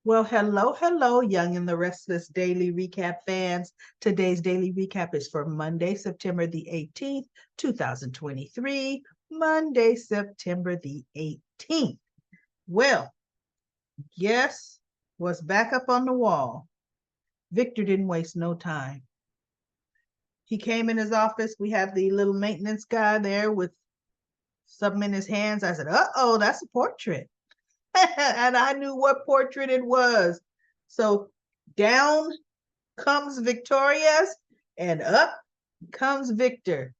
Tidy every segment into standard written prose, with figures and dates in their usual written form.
Well, hello, hello, Young and the Restless Daily Recap fans. Today's daily recap is for Monday, September the 18th, 2023. Monday, September the 18th. Well, guess what's back up on the wall? Victor didn't waste no time. He came in his office. We have the little maintenance guy there with something in his hands. I said, uh-oh, that's a portrait. And I knew what portrait it was. So down comes Victoria's and up comes Victor.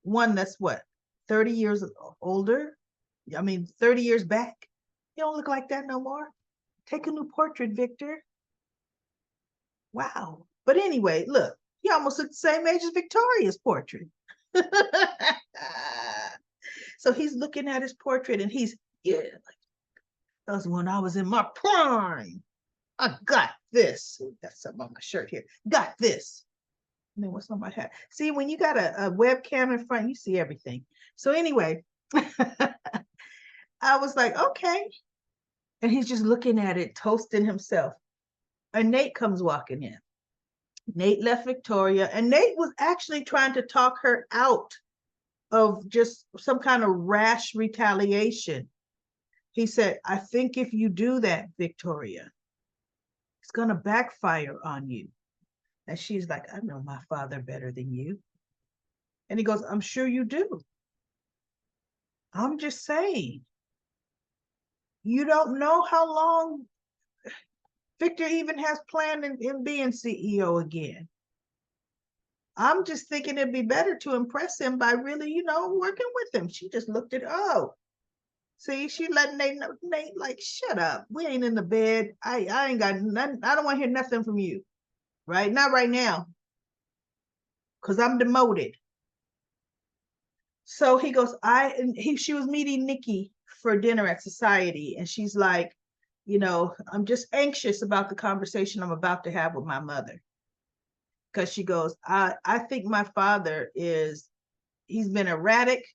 One that's what, 30 years older? I mean, 30 years back. You don't look like that no more. Take a new portrait, Victor. Wow. But anyway, look, he almost looked the same age as Victoria's portrait. So he's looking at his portrait and yeah, that was when I was in my prime. I got this. Got something on my shirt here. Got this. And then what's on my hat? See, when you got a webcam in front, you see everything. So anyway, I was like, okay. And he's just looking at it, toasting himself. And Nate comes walking in. Nate left Victoria, and Nate was actually trying to talk her out of just some kind of rash retaliation. He said, I think if you do that, Victoria, it's going to backfire on you. And she's like, I know my father better than you. And he goes, I'm sure you do. I'm just saying, you don't know how long Victor even has planned in being CEO again. I'm just thinking it'd be better to impress him by really, working with him. She just looked at, oh, see, she letting Nate know, Nate, like, shut up. We ain't in the bed. I ain't got nothing. I don't want to hear nothing from you. Right? Not right now. Because I'm demoted. So he goes, she was meeting Nikki for dinner at Society. And she's like, I'm just anxious about the conversation I'm about to have with my mother. Because she goes, I think my father he's been erratic.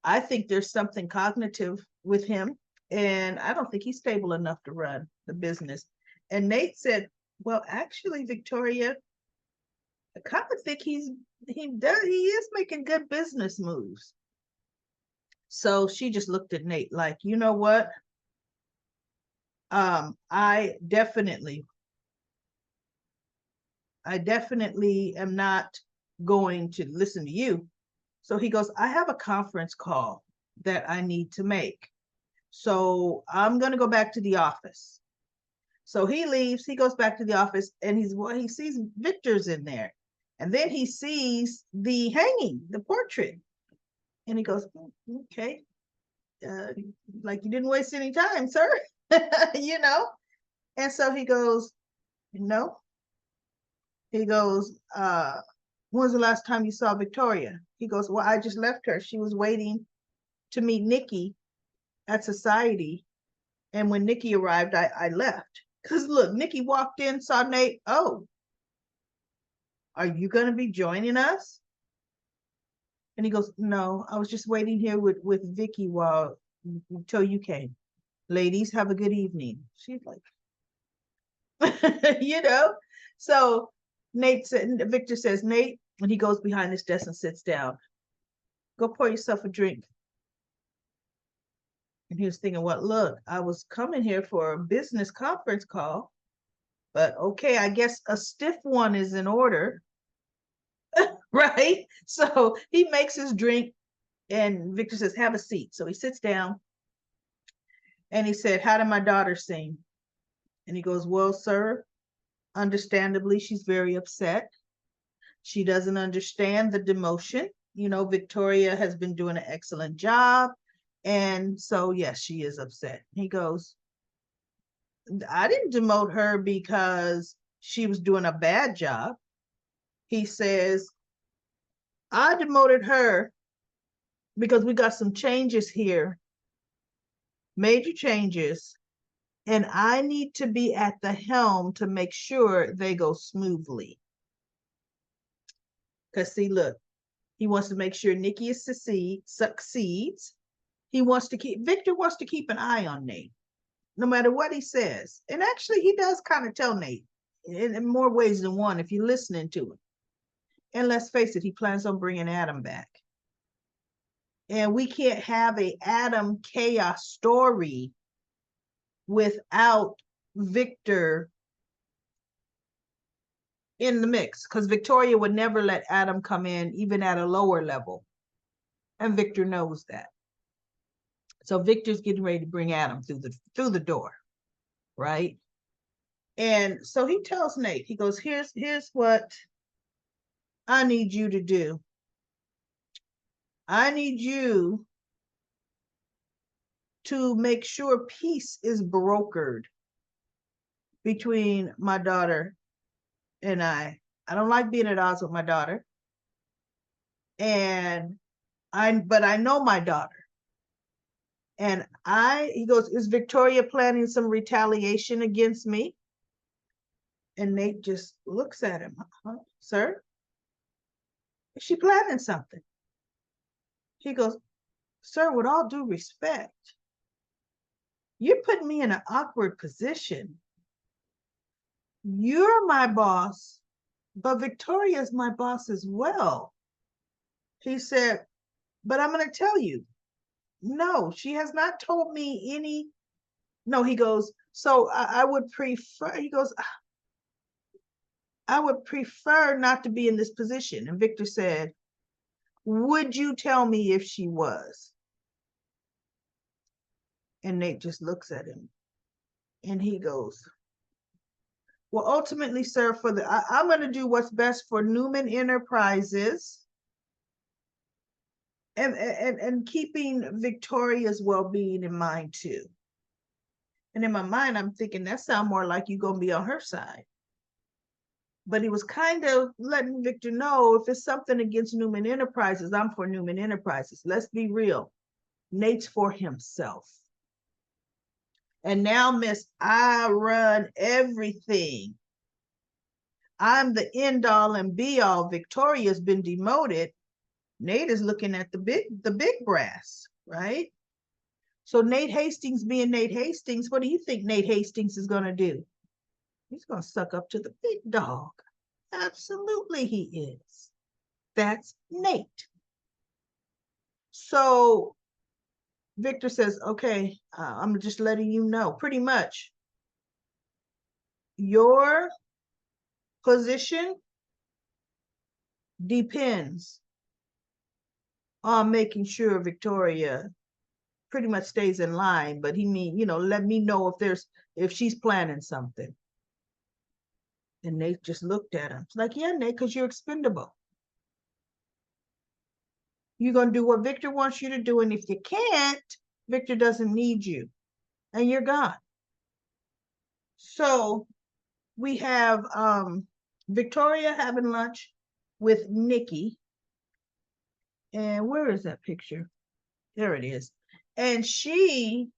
I think there's something cognitive with him. And I don't think he's stable enough to run the business. And Nate said, well, actually, Victoria, I kind of think he is making good business moves. So she just looked at Nate like, you know what? I definitely am not going to listen to you. So he goes, I have a conference call that I need to make. So I'm going to go back to the office. So he leaves, he goes back to the office, and he sees Victor's in there. And then he sees the hanging, the portrait. And he goes, okay, like you didn't waste any time, sir. you know? And so he goes, no. He goes, when's the last time you saw Victoria? He goes, well, I just left her. She was waiting to meet Nikki at Society. And when Nikki arrived, I left. Because look, Nikki walked in, saw Nate. Oh, are you going to be joining us? And he goes, no, I was just waiting here with Vicky until you came. Ladies, have a good evening. She's like, you know? So Victor says, Nate, and he goes behind his desk and sits down. Go pour yourself a drink. And he was thinking, well, look, I was coming here for a business conference call, but okay, I guess a stiff one is in order. Right? So he makes his drink and Victor says, have a seat. So he sits down and he said, how did my daughter sing? And he goes, well, sir, understandably, she's very upset. She doesn't understand the demotion. Victoria has been doing an excellent job. And so, yes, she is upset. He goes, I didn't demote her because she was doing a bad job. He says, I demoted her because we got some changes here, major changes, and I need to be at the helm to make sure they go smoothly. Because see, look, he wants to make sure Nikki succeeds. Victor wants to keep an eye on Nate. no matter what he says. And actually, he does kind of tell Nate in more ways than one if you're listening to him. And let's face it, he plans on bringing Adam back. And we can't have a Adam chaos story without Victor in the mix, because Victoria would never let Adam come in, even at a lower level. And Victor knows that. So Victor's getting ready to bring Adam through the door, right? And so he tells Nate, he goes, here's what I need you to do. I need you to make sure peace is brokered between my daughter and I. I don't like being at odds with my daughter. But I know my daughter. And he goes, is Victoria planning some retaliation against me? And Nate just looks at him. Huh, sir? Is she planning something? He goes, sir, with all due respect, you're putting me in an awkward position. You're my boss, but Victoria's my boss as well. He said, but I'm going to tell you, no, she has not told me any. No, he goes, so I would prefer, he goes, I would prefer not to be in this position. And Victor said, would you tell me if she was? And Nate just looks at him and he goes, well, ultimately, sir, I'm going to do what's best for Newman Enterprises and keeping Victoria's well-being in mind too. And in my mind, I'm thinking that sounds more like you're going to be on her side. But he was kind of letting Victor know, if it's something against Newman Enterprises, I'm for Newman Enterprises. Let's be real. Nate's for himself. And now, miss, I run everything. I'm the end all and be all. Victoria's been demoted. Nate is looking at the big brass, right? So Nate Hastings being Nate Hastings, what do you think Nate Hastings is going to do? He's going to suck up to the big dog. Absolutely he is. That's Nate. So Victor says, okay, I'm just letting you know, pretty much your position depends on making sure Victoria pretty much stays in line, but he mean, let me know if she's planning something. And Nate just looked at him. It's like, yeah, Nate, because you're expendable. You're going to do what Victor wants you to do. And if you can't, Victor doesn't need you. And you're gone. So we have Victoria having lunch with Nikki. And where is that picture? There it is. And she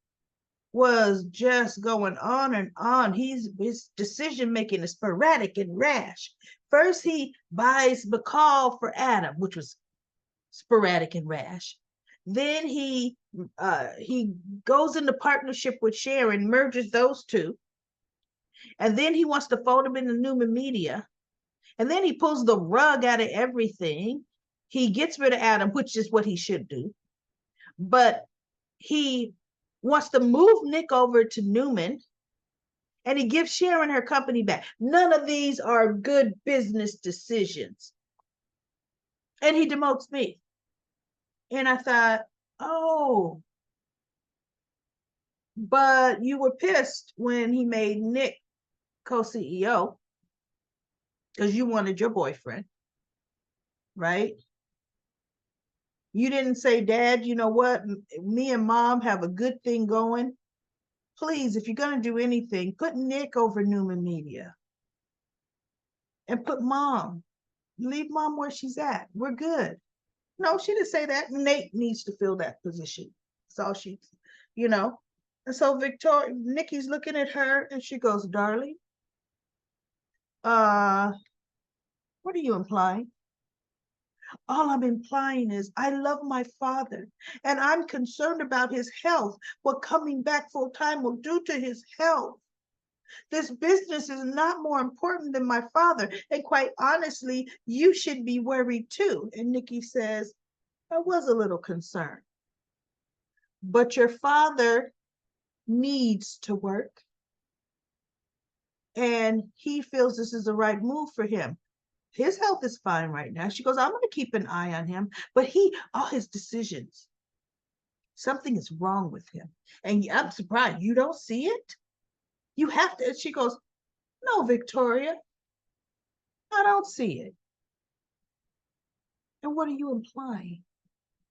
was just going on and on. His decision making is sporadic and rash. First, he buys Bacall for Adam, which was sporadic and rash. Then he goes into partnership with Sharon, merges those two. And then he wants to fold them into Newman Media. And then he pulls the rug out of everything. He gets rid of Adam, which is what he should do. But he wants to move Nick over to Newman, and he gives Sharon her company back. None of these are good business decisions. And he demotes me. And I thought, oh, but you were pissed when he made Nick co-CEO because you wanted your boyfriend, right? You didn't say, Dad, you know what? Me and Mom have a good thing going. Please, if you're going to do anything, put Nick over Newman Media. And put Mom. Leave Mom where she's at. We're good. No, she didn't say that. Nate needs to fill that position. That's all she, And so Nikki's looking at her and she goes, darling, what are you implying? All I'm implying is I love my father and I'm concerned about his health, what coming back full time will do to his health. This business is not more important than my father. And quite honestly, you should be worried too. And Nikki says, I was a little concerned. But your father needs to work. And he feels this is the right move for him. His health is fine right now. She goes, I'm going to keep an eye on him. But all his decisions, something is wrong with him. And I'm surprised you don't see it. You have to. And she goes, no, Victoria, I don't see it. And what are you implying?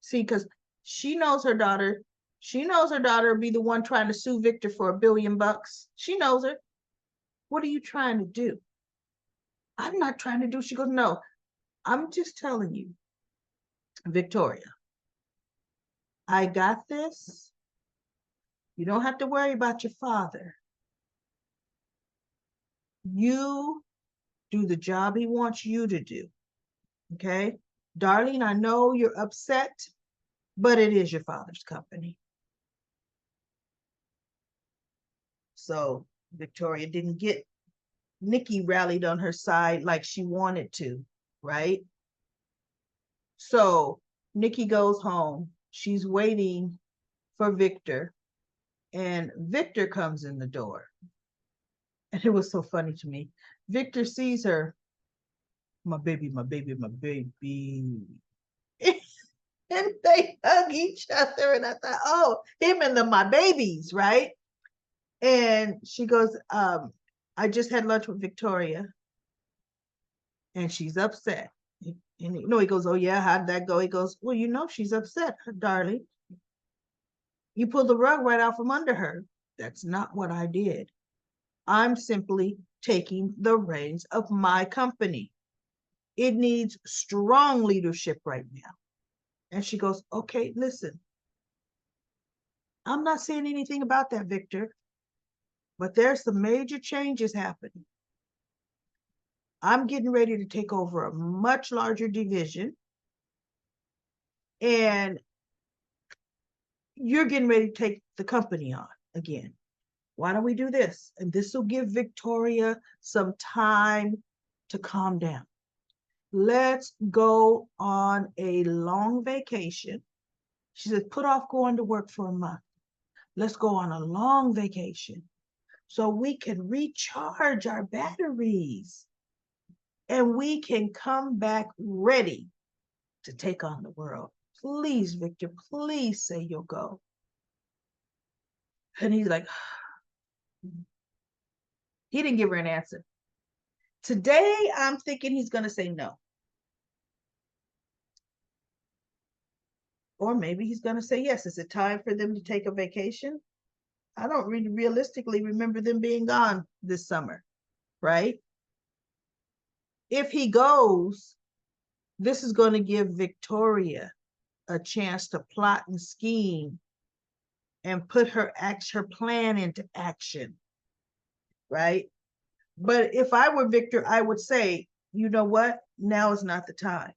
See, because she knows her daughter. She knows her daughter will be the one trying to sue Victor for $1 billion. She knows her. What are you trying to do? I'm not trying to do. She goes, no, I'm just telling you, Victoria, I got this. You don't have to worry about your father. You do the job he wants you to do. Okay? Darlene, I know you're upset, but it is your father's company. So Victoria didn't get Nikki rallied on her side like she wanted to, right? So Nikki goes home. She's waiting for Victor, and Victor comes in the door. And it was so funny to me. Victor sees her, my baby, my baby, my baby. And they hug each other. And I thought, oh, him and my babies, right? And she goes, I just had lunch with Victoria and she's upset. And he goes, oh yeah, how'd that go? He goes, well, she's upset, darling. You pulled the rug right out from under her. That's not what I did. I'm simply taking the reins of my company. It needs strong leadership right now. And she goes, okay, listen, I'm not saying anything about that, Victor, but there's some major changes happening. I'm getting ready to take over a much larger division, and you're getting ready to take the company on again. Why don't we do this? And this will give Victoria some time to calm down. Let's go on a long vacation. She said, put off going to work for a month. Let's go on a long vacation so we can recharge our batteries and we can come back ready to take on the world. Please, Victor, please say you'll go. And he's like, he didn't give her an answer. Today, I'm thinking he's going to say no. Or maybe he's going to say yes. Is it time for them to take a vacation? I don't really realistically remember them being gone this summer, right? If he goes, this is going to give Victoria a chance to plot and scheme and put her plan into action, right? But if I were Victor, I would say, you know what? Now is not the time.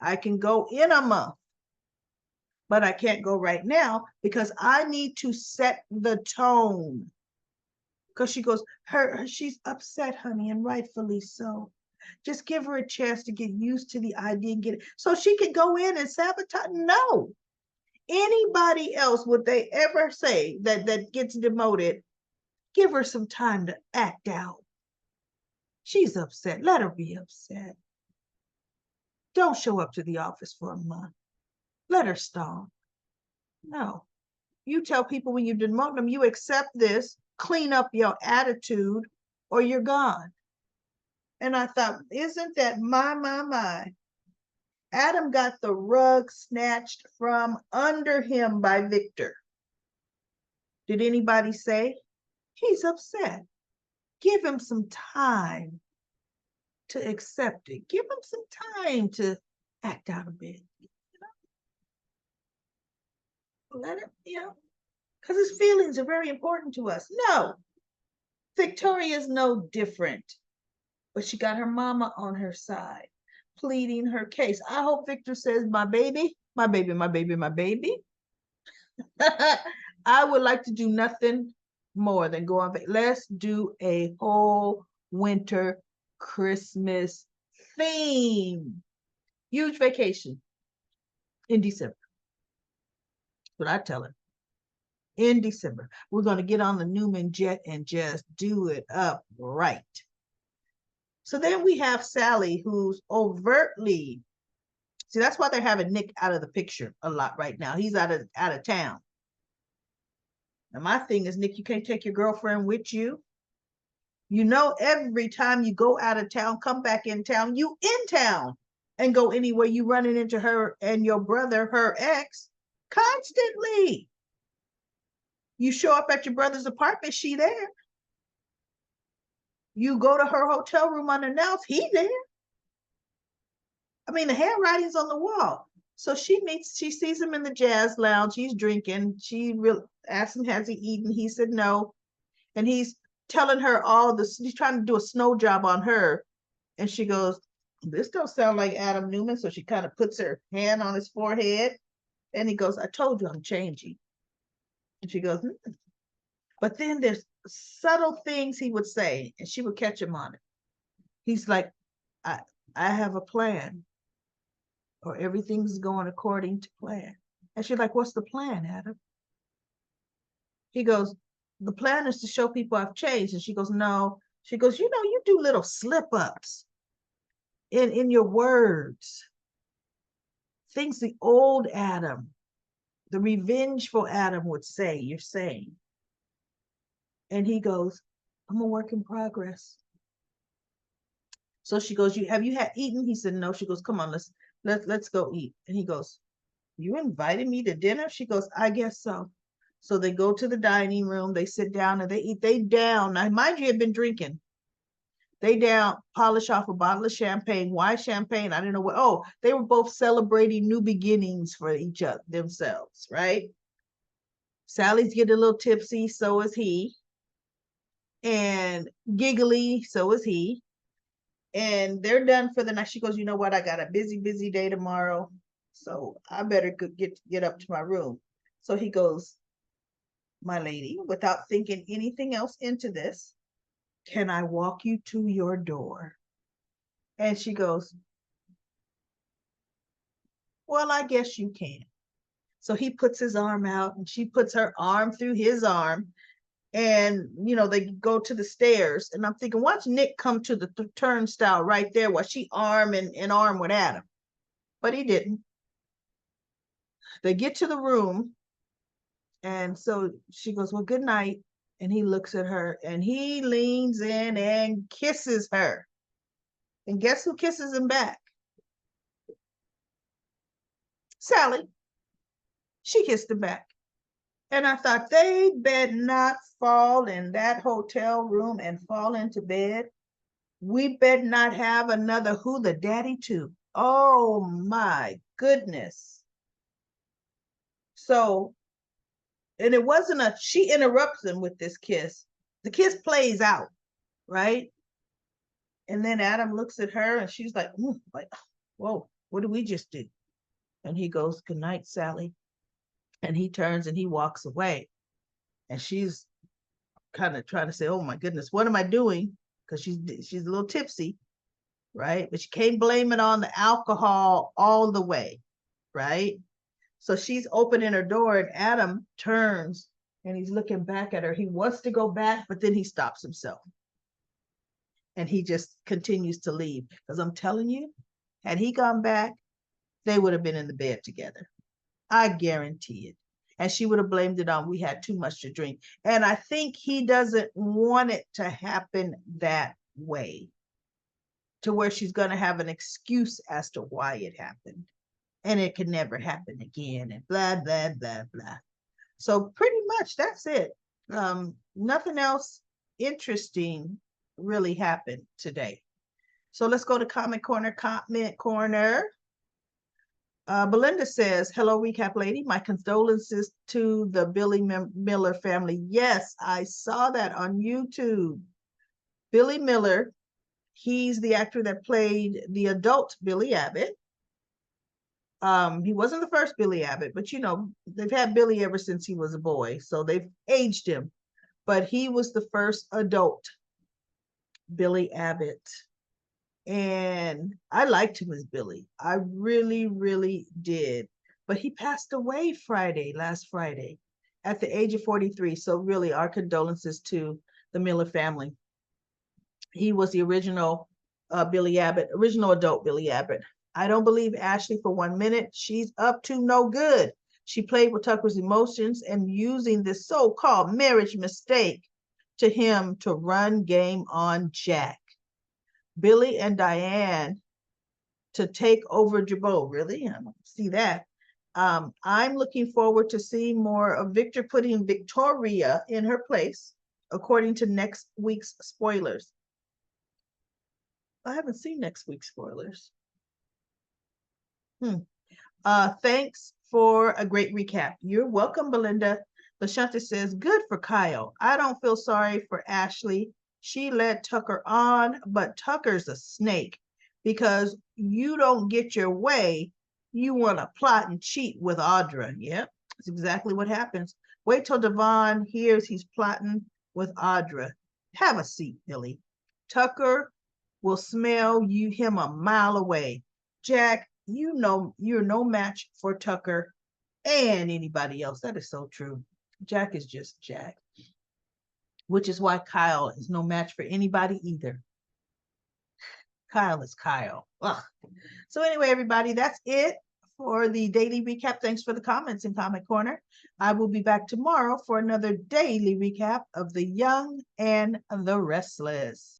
I can go in a month, but I can't go right now because I need to set the tone. Because she goes, she's upset, honey, and rightfully so. Just give her a chance to get used to the idea and get it. So she could go in and sabotage. No. Anybody else, would they ever say that gets demoted, give her some time to act out? She's upset. Let her be upset. Don't show up to the office for a month. Let her stomp. No. You tell people when you demote them, you accept this, clean up your attitude, or you're gone. And I thought, isn't that my? Adam got the rug snatched from under him by Victor. Did anybody say? He's upset. Give him some time to accept it. Give him some time to act out a bit. Let him, because his feelings are very important to us. No, Victoria's no different, but she got her mama on her side. pleading her case. I hope Victor says, my baby, my baby, my baby, my baby. I would like to do nothing more than go on. Let's do a whole winter Christmas theme. Huge vacation in December. That's what I tell her. In December, we're going to get on the Newman jet and just do it up right. So then we have Sally, who's overtly, see, that's why they're having Nick out of the picture a lot right now. He's out of town. And my thing is, Nick, you can't take your girlfriend with you. You know, every time you go out of town, come back in town, you in town and go anywhere, you running into her and your brother, her ex, constantly. You show up at your brother's apartment, she there. You go to her hotel room unannounced, he there. I mean, the handwriting's on the wall. So she sees him in the jazz lounge. He's drinking. She asked him, has he eaten? He said no. And he's telling her all this. He's trying to do a snow job on her. And she goes, this don't sound like Adam Newman. So she kind of puts her hand on his forehead. And he goes, I told you I'm changing. And she goes, But then there's subtle things he would say, and she would catch him on it. He's like, I have a plan, or everything's going according to plan. And she's like, what's the plan, Adam? He goes, the plan is to show people I've changed. And she goes, no. She goes, you know, you do little slip-ups in your words. Things the old Adam, the revengeful Adam would say, you're saying. And he goes, I'm a work in progress. So she goes, have you had eaten? He said, no. She goes, come on, let's go eat. And he goes, you invited me to dinner? She goes, I guess so. So they go to the dining room, they sit down and they eat. They down. Now, mind you, had been drinking. They down, polish off a bottle of champagne. Why champagne? I don't know what. Oh, they were both celebrating new beginnings for each other, themselves, right? Sally's getting a little tipsy, so is he. And giggly, so is he. And they're done for the night. She goes, you know what? I got a busy day tomorrow. So I better get up to my room. So he goes, my lady, without thinking anything else into this, can I walk you to your door? And she goes, well, I guess you can. So he puts his arm out and she puts her arm through his arm. And, you know, they go to the stairs. And I'm thinking, watch Nick come to the turnstile right there while she arm in arm with Adam. But he didn't. They get to the room. And so she goes, well, good night. And he looks at her and he leans in and kisses her. And guess who kisses him back? Sally. She kissed him back. And I thought, they better not fall in that hotel room and fall into bed. We better not have another who the daddy too. Oh my goodness. So, and it wasn't she interrupts him with this kiss. The kiss plays out, right? And then Adam looks at her and she's like, whoa, what did we just do? And he goes, good night, Sally. And he turns and he walks away. And she's kind of trying to say, oh my goodness, what am I doing? Because she's a little tipsy, right? But she can't blame it on the alcohol all the way, right? So she's opening her door and Adam turns and he's looking back at her. He wants to go back, but then he stops himself. And he just continues to leave. Because I'm telling you, had he gone back, they would have been in the bed together. I guarantee it. And she would have blamed it on we had too much to drink. And I think he doesn't want it to happen that way, to where she's going to have an excuse as to why it happened. And it can never happen again and blah, blah, blah, blah. So pretty much that's it. Nothing else interesting really happened today. So let's go to comment corner. Belinda says, hello, recap lady. My condolences to the Billy Miller family. Yes, I saw that on YouTube. Billy Miller He's the actor that played the adult Billy Abbott. He wasn't the first Billy Abbott, but you know, they've had Billy ever since he was a boy, so they've aged him. But he was the first adult Billy Abbott. And I liked him as Billy. I really, really did. But he passed away last Friday, at the age of 43. So really, our condolences to the Miller family. He was the original Billy Abbott, original adult Billy Abbott. I don't believe Ashley for 1 minute. She's up to no good. She played with Tucker's emotions and using this so-called marriage mistake to him to run game on Jack. Billy and Diane to take over Jabot. Really? I don't see that. I'm looking forward to seeing more of Victor putting Victoria in her place, according to next week's spoilers. I haven't seen next week's spoilers. Thanks for a great recap. You're welcome, Belinda. Lashanta says, good for Kyle. I don't feel sorry for Ashley. She led Tucker on, but Tucker's a snake because you don't get your way. You want to plot and cheat with Audra. Yep, that's exactly what happens. Wait till Devon hears he's plotting with Audra. Have a seat, Billy. Tucker will smell him a mile away. Jack, you know you're no match for Tucker and anybody else. That is so true. Jack is just Jack, which is why Kyle is no match for anybody either. Kyle is Kyle. Ugh. So anyway, everybody, that's it for the daily recap. Thanks for the comments in Comment Corner. I will be back tomorrow for another daily recap of The Young and the Restless.